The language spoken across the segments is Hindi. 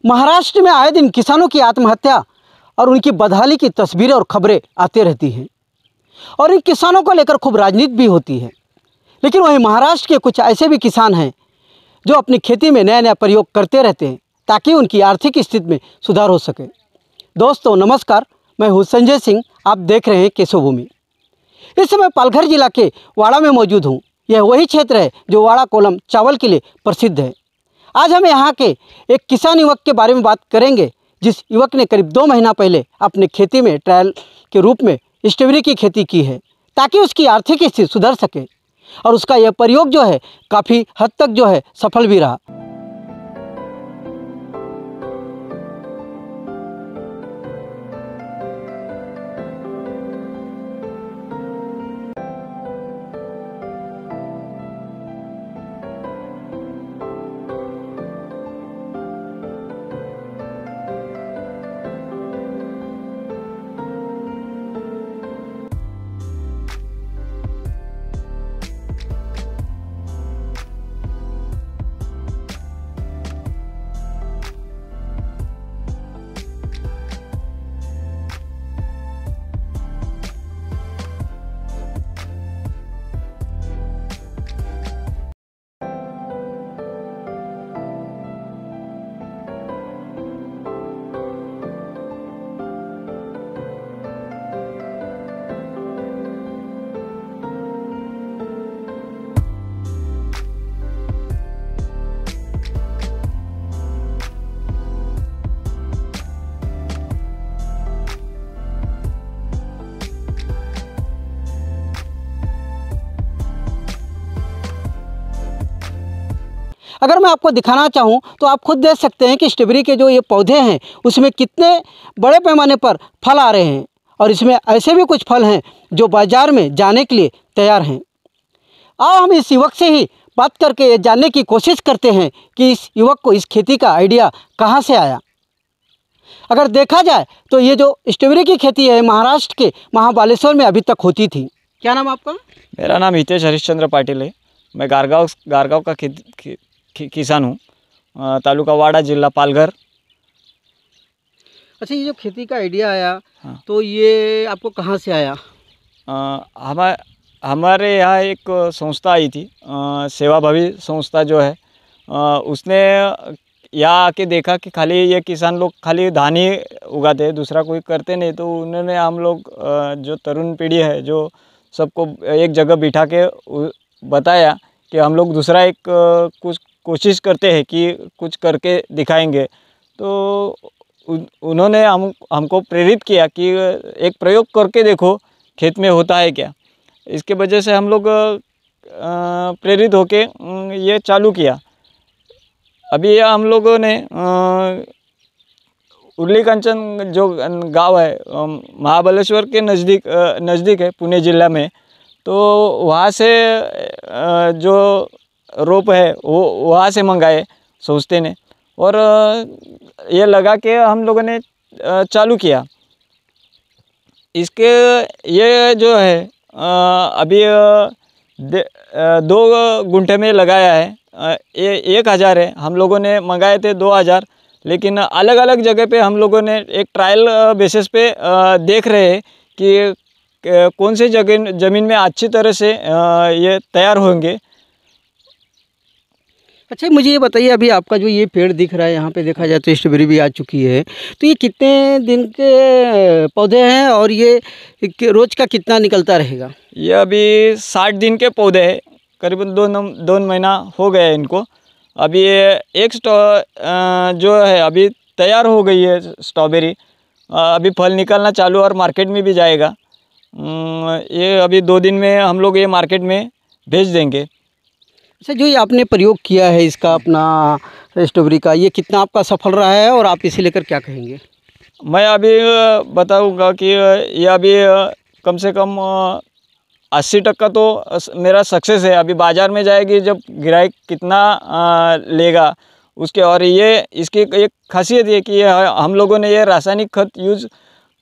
महाराष्ट्र में आए दिन किसानों की आत्महत्या और उनकी बदहाली की तस्वीरें और खबरें आती रहती हैं और इन किसानों को लेकर खूब राजनीति भी होती है। लेकिन वहीं महाराष्ट्र के कुछ ऐसे भी किसान हैं जो अपनी खेती में नया नया प्रयोग करते रहते हैं ताकि उनकी आर्थिक स्थिति में सुधार हो सके। दोस्तों नमस्कार, मैं हूँ संजय सिंह, आप देख रहे हैं केशवभूमि। इस समय पालघर जिला के वाड़ा में मौजूद हूँ। यह वही क्षेत्र है जो वाड़ा कोलम चावल के लिए प्रसिद्ध है। आज हम यहाँ के एक किसान युवक के बारे में बात करेंगे जिस युवक ने करीब 2 महीना पहले अपने खेती में ट्रायल के रूप में स्ट्रॉबेरी की खेती की है ताकि उसकी आर्थिक स्थिति सुधर सके और उसका यह प्रयोग जो है काफ़ी हद तक जो है सफल भी रहा। अगर मैं आपको दिखाना चाहूँ तो आप खुद देख सकते हैं कि स्ट्रॉबेरी के जो ये पौधे हैं उसमें कितने बड़े पैमाने पर फल आ रहे हैं और इसमें ऐसे भी कुछ फल हैं जो बाज़ार में जाने के लिए तैयार हैं। आओ हम इस युवक से ही बात करके ये जानने की कोशिश करते हैं कि इस युवक को इस खेती का आइडिया कहाँ से आया। अगर देखा जाए तो ये जो स्ट्रॉबेरी की खेती है महाराष्ट्र के महाबालेश्वर में अभी तक होती थी। क्या नाम आपका? मेरा नाम हितेश हरिश्चंद्र पाटिल है। मैं गारगांव का किसान हूँ, तालुका वाड़ा, जिला पालघर। अच्छा, ये जो खेती का आइडिया आया तो ये आपको कहाँ से आया? हमारे यहाँ एक संस्था आई थी, सेवाभावी संस्था जो है, उसने यहाँ आके देखा कि खाली ये किसान लोग खाली धान ही उगाते हैं, दूसरा कोई करते नहीं। तो उन्होंने हम लोग जो तरुण पीढ़ी है जो सबको एक जगह बिठा के बताया कि हम लोग दूसरा एक कुछ कोशिश करते हैं कि कुछ करके दिखाएंगे। तो उन्होंने हमको प्रेरित किया कि एक प्रयोग करके देखो खेत में होता है क्या। इसके वजह से हम लोग प्रेरित होके ये चालू किया। अभी हम लोगों ने उर्ली कंचन जो गांव है महाबलेश्वर के नज़दीक है, पुणे ज़िला में। तो वहाँ से जो रोप है वो वहाँ से मंगाए संस्थे ने और ये लगा के हम लोगों ने चालू किया। इसके ये जो है अभी 2 गुंठे में लगाया है। ये 1000 है, हम लोगों ने मंगाए थे 2000, लेकिन अलग अलग जगह पे हम लोगों ने एक ट्रायल बेसिस पे देख रहे हैं कि कौन से ज़मीन में अच्छी तरह से ये तैयार होंगे। अच्छा, मुझे ये बताइए, अभी आपका जो ये पेड़ दिख रहा है यहाँ पे देखा जाए तो स्ट्रॉबेरी भी आ चुकी है, तो ये कितने दिन के पौधे हैं और ये रोज़ का कितना निकलता रहेगा? ये अभी 60 दिन के पौधे हैं, करीबन 2 महीना हो गए इनको। अभी एक जो है अभी तैयार हो गई है स्ट्रॉबेरी, अभी फल निकलना चालू और मार्केट में भी जाएगा। ये अभी 2 दिन में हम लोग ये मार्केट में भेज देंगे। अच्छा, जो ये आपने प्रयोग किया है इसका अपना स्ट्रॉबेरी का, ये कितना आपका सफल रहा है और आप इसे लेकर क्या कहेंगे? मैं अभी बताऊंगा कि ये अभी कम से कम 80% तो मेरा सक्सेस है। अभी बाज़ार में जाएगी जब ग्राहक कितना लेगा उसके, और ये इसकी एक खासियत है कि हम लोगों ने ये रासायनिक खत यूज़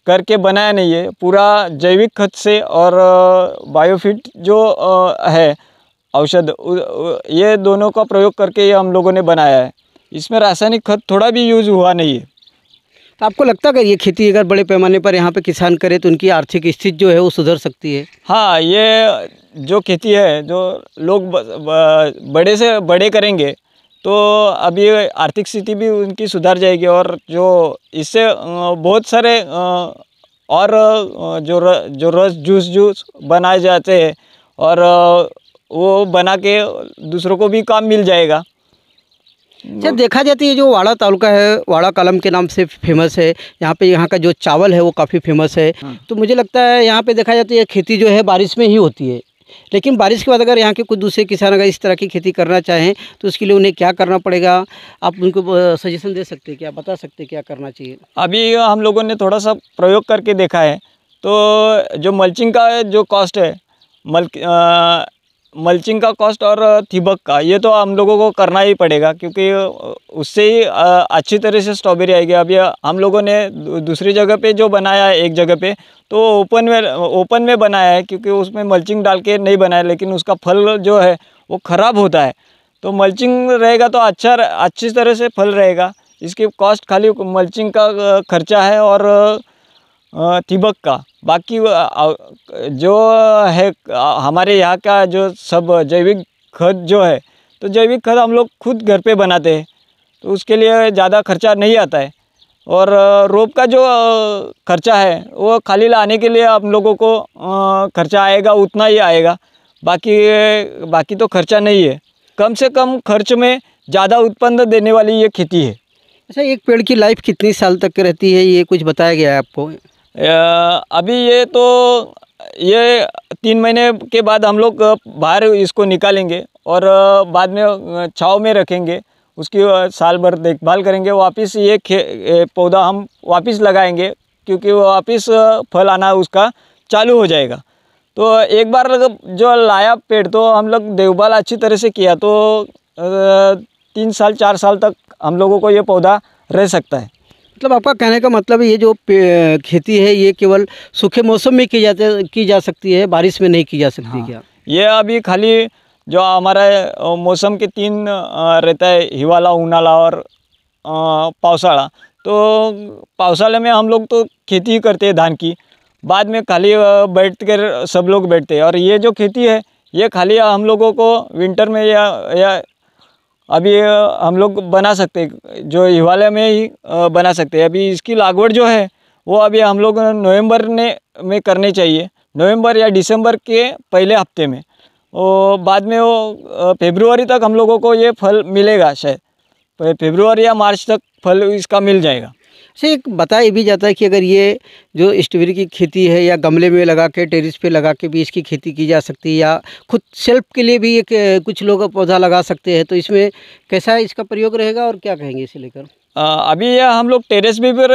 करके बनाया नहीं है, पूरा जैविक खत से और बायोफिट जो है औषध, ये दोनों का प्रयोग करके ये हम लोगों ने बनाया है। इसमें रासायनिक खाद थोड़ा भी यूज़ हुआ नहीं है। तो आपको लगता है कि ये खेती अगर बड़े पैमाने पर यहाँ पे किसान करे तो उनकी आर्थिक स्थिति जो है वो सुधर सकती है? हाँ, ये जो खेती है, जो लोग बड़े से बड़े करेंगे तो अभी आर्थिक स्थिति भी उनकी सुधर जाएगी, और जो इससे बहुत सारे और जो रस जूस बनाए जाते हैं, और वो बना के दूसरों को भी काम मिल जाएगा। अच्छा, देखा जाता है ये जो वाड़ा तालुका है, वाड़ा कलम के नाम से फेमस है। यहाँ पे यहाँ का जो चावल है वो काफ़ी फेमस है। तो मुझे लगता है यहाँ पे देखा जाता है खेती जो है बारिश में ही होती है, लेकिन बारिश के बाद अगर यहाँ के कुछ दूसरे किसान अगर इस तरह की खेती करना चाहें तो उसके लिए उन्हें क्या करना पड़ेगा? आप उनको सजेशन दे सकते हैं क्या, बता सकते हैं क्या करना चाहिए? अभी हम लोगों ने थोड़ा सा प्रयोग करके देखा है, तो जो मल्चिंग का जो कॉस्ट है, मल्चिंग का कॉस्ट और ठिबक का, ये तो हम लोगों को करना ही पड़ेगा, क्योंकि उससे ही अच्छी तरह से स्ट्रॉबेरी आएगी। अभी हम लोगों ने दूसरी जगह पे जो बनाया है, एक जगह पे तो ओपन में बनाया है, क्योंकि उसमें मल्चिंग डाल के नहीं बनाया, लेकिन उसका फल जो है वो ख़राब होता है। तो मल्चिंग रहेगा तो अच्छी तरह से फल रहेगा। इसकी कॉस्ट खाली मल्चिंग का खर्चा है और ठिबक का। बाकी जो है हमारे यहाँ का जो सब जैविक खाद जो है, तो जैविक खाद हम लोग खुद घर पे बनाते हैं, तो उसके लिए ज़्यादा खर्चा नहीं आता है। और रोप का जो खर्चा है वो खाली लाने के लिए हम लोगों को खर्चा आएगा, उतना ही आएगा। बाकी तो खर्चा नहीं है। कम से कम खर्च में ज़्यादा उत्पन्न देने वाली ये खेती है। अच्छा, एक पेड़ की लाइफ कितनी साल तक रहती है, ये कुछ बताया गया है आपको? अभी ये 3 महीने के बाद हम लोग बाहर इसको निकालेंगे, और बाद में छाँव में रखेंगे। उसकी साल भर देखभाल करेंगे, वापस ये पौधा हम वापस लगाएंगे, क्योंकि वो वापस फल आना उसका चालू हो जाएगा। तो एक बार जो लाया पेड़, तो हम लोग देखभाल अच्छी तरह से किया तो 3 साल 4 साल तक हम लोगों को ये पौधा रह सकता है। मतलब आपका कहने का मतलब है ये जो खेती है ये केवल सूखे मौसम में की जा सकती है, बारिश में नहीं की जा सकती? हाँ, क्या ये अभी खाली जो हमारा मौसम के 3 रहता है, हिवाळा, उन्हाळा और पावसाळा। तो पावसाले में हम लोग तो खेती ही करते हैं धान की, बाद में खाली बैठ कर सब लोग बैठते हैं। और ये जो खेती है ये खाली हम लोगों को विंटर में या अभी हम लोग बना सकते हैं, जो हिवालय में ही बना सकते हैं। अभी इसकी लागवड़ जो है वो अभी हम लोग नवंबर में करनी चाहिए, नवंबर या दिसंबर के पहले हफ्ते में। और बाद में वो फरवरी तक हम लोगों को ये फल मिलेगा, शायद फरवरी या मार्च तक फल इसका मिल जाएगा। से एक बताया भी जाता है कि अगर ये जो स्ट्रॉबेरी की खेती है या गमले में लगा के, टेरेस पे लगा के भी इसकी खेती की जा सकती है, या खुद सेल्फ के लिए भी एक कुछ लोग पौधा लगा सकते हैं, तो इसमें कैसा इसका प्रयोग रहेगा और क्या कहेंगे इसे लेकर? अभी ये हम लोग टेरेस भी फिर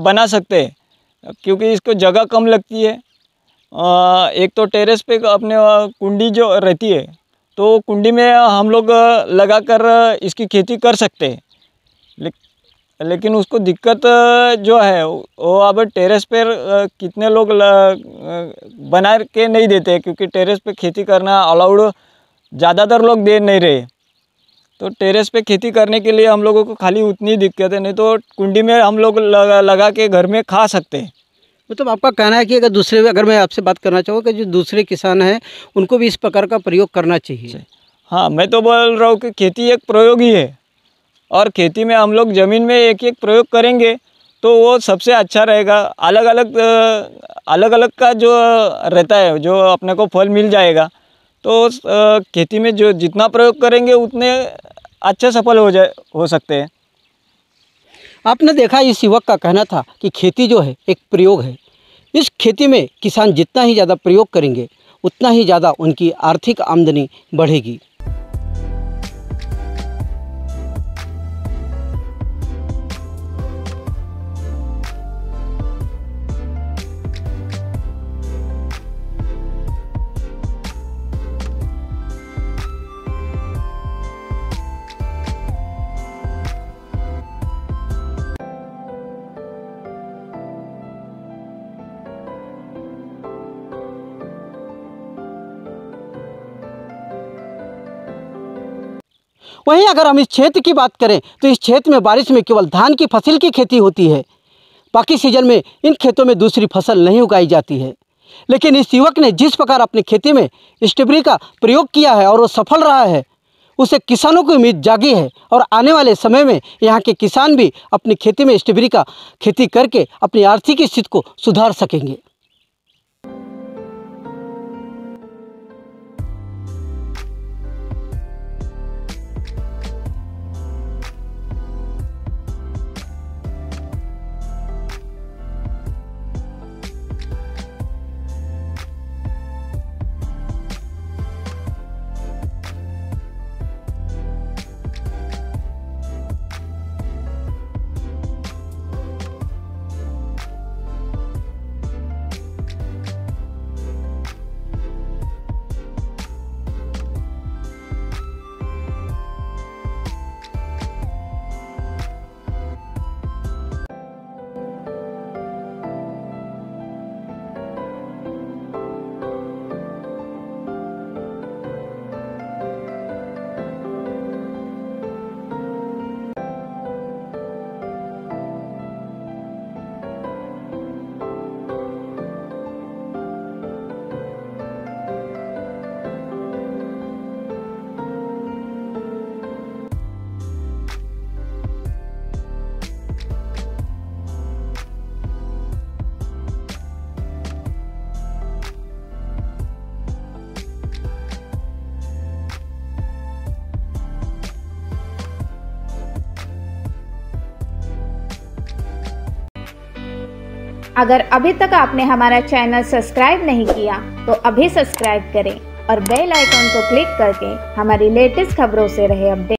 बना सकते हैं, क्योंकि इसको जगह कम लगती है। एक तो टेरेस पे अपने कुंडी जो रहती है, तो कुंडी में हम लोग लगाकर इसकी खेती कर सकते हैं। लेकिन उसको दिक्कत जो है वो अब टेरेस पर कितने लोग बना के नहीं देते, क्योंकि टेरेस पे खेती करना अलाउड ज़्यादातर लोग दे नहीं रहे। तो टेरेस पे खेती करने के लिए हम लोगों को खाली उतनी दिक्कत है, नहीं तो कुंडी में हम लोग लगा के घर में खा सकते हैं। मतलब आपका कहना है कि अगर मैं आपसे बात करना चाहूँ कि जो दूसरे किसान हैं उनको भी इस प्रकार का प्रयोग करना चाहिए? हाँ, मैं तो बोल रहा हूँ कि खेती एक प्रयोग ही है, और खेती में हम लोग ज़मीन में एक एक प्रयोग करेंगे तो वो सबसे अच्छा रहेगा। अलग अलग का जो रहता है, जो अपने को फल मिल जाएगा, तो खेती में जो जितना प्रयोग करेंगे उतने अच्छे सफल हो सकते हैं। आपने देखा इस युवक का कहना था कि खेती जो है एक प्रयोग है। इस खेती में किसान जितना ही ज़्यादा प्रयोग करेंगे उतना ही ज़्यादा उनकी आर्थिक आमदनी बढ़ेगी। वहीं अगर हम इस क्षेत्र की बात करें तो इस क्षेत्र में बारिश में केवल धान की फसल की खेती होती है। बाकी सीजन में इन खेतों में दूसरी फसल नहीं उगाई जाती है। लेकिन इस युवक ने जिस प्रकार अपनी खेती में स्ट्रॉबेरी का प्रयोग किया है और वो सफल रहा है, उससे किसानों की उम्मीद जागी है और आने वाले समय में यहाँ के किसान भी अपनी खेती में स्ट्रॉबेरी का खेती करके अपनी आर्थिक स्थिति को सुधार सकेंगे। अगर अभी तक आपने हमारा चैनल सब्सक्राइब नहीं किया तो अभी सब्सक्राइब करें और बेल आइकन को क्लिक करके हमारी लेटेस्ट खबरों से रहे अपडेट।